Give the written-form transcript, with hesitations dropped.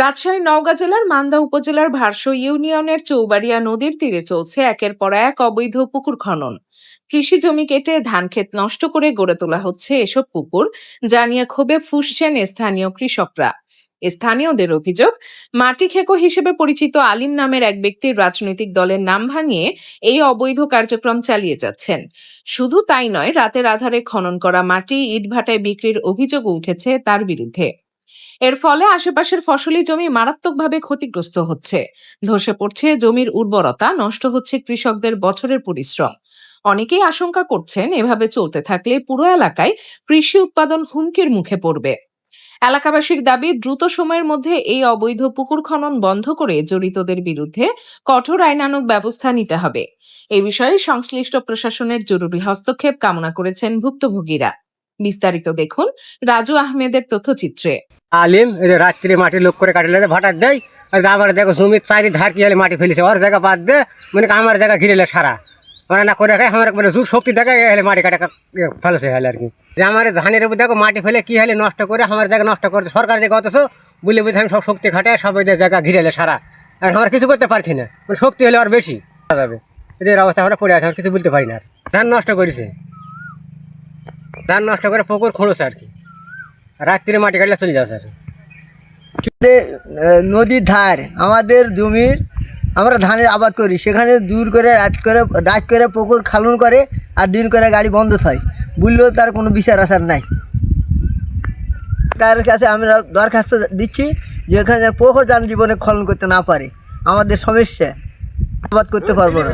রাজশাহী নওগাঁ জেলার মান্দা উপজেলার ভারসো ইউনিয়নের চৌবাড়িয়া নদীর তীরে চলছে একের পর এক অবৈধ পুকুর খনন। কৃষি জমি কেটে ধান ক্ষেত নষ্ট করে গড়ে তোলা হচ্ছে এসব পুকুর, যা নিয়ে ক্ষোভে ফুঁসছেন স্থানীয় কৃষকরা। স্থানীয়দের অভিযোগ, মাটি খেকো হিসেবে পরিচিত আলিম নামের এক ব্যক্তির রাজনৈতিক দলের নাম ভাঙিয়ে এই অবৈধ কার্যক্রম চালিয়ে যাচ্ছেন। শুধু তাই নয়, রাতের আধারে খনন করা মাটি ইটভাটায় বিক্রির অভিযোগও উঠেছে তার বিরুদ্ধে। এর ফলে আশেপাশের ফসলি জমি মারাত্মকভাবে ক্ষতিগ্রস্ত হচ্ছে, ধসে পড়ছে জমির উর্বরতা, নষ্ট হচ্ছে কৃষকদের বছরের পরিশ্রম। অনেকেই আশঙ্কা করছেন, এভাবে চলতে থাকলে পুরো এলাকায় কৃষি উৎপাদন হুমকির মুখে পড়বে। এলাকাবাসীর দাবি, দ্রুত সময়ের মধ্যে এই অবৈধ পুকুর খনন বন্ধ করে জড়িতদের বিরুদ্ধে কঠোর আইনানুগ ব্যবস্থা নিতে হবে। এ বিষয়ে সংশ্লিষ্ট প্রশাসনের জরুরি হস্তক্ষেপ কামনা করেছেন ভুক্তভোগীরা। বিস্তারিত দেখুন রাজু আহমেদের তথ্যচিত্রে। আলিম রাত্রে মাটি লোক করে কাটলে ভাটার দেয়, আর আমার দেখো জমির চারি ধার কি হলে মাটি ফেলেছে, ওর জায়গা বাদ দে, মানে আমার জায়গা ঘিরেলে সারা মানে না করে আমার মানে জোর শক্তি দেখে হলে মাটি কাটা ফেলেছে হলে আর কি। যে আমার ধানের উপর দেখো মাটি ফেলে কি হলে নষ্ট করে আমার জায়গা নষ্ট করছে সরকার জায়গা, অথচ বলে বুঝে আমি সব শক্তি খাটে সবাই জায়গা ঘিরেলে সারা, আর আমার কিছু করতে পারছি না, মানে শক্তি হলে আর বেশি যাবে। এদের অবস্থা আমরা পড়ে আছে, আমার কিছু বলতে পারি না। আর ধান নষ্ট করেছে, ধান নষ্ট করে পুকুর খুঁড়ছে আর কি, রাত্রে মাটি কাটলে চলে যাচ্ছে আর কি। নদীর ধার আমাদের জমির, আমরা ধানের আবাদ করি, সেখানে দূর করে রাত করে পুকুর খালন করে আর দিন করে গাড়ি বন্ধ হয়, বললেও তার কোনো বিচার আচার নাই। তার কাছে আমরা দরখাস্ত দিচ্ছি যে এখানে পুকুর যান জীবনে খনন করতে না পারে, আমাদের সমস্যা, আবাদ করতে পারবো না।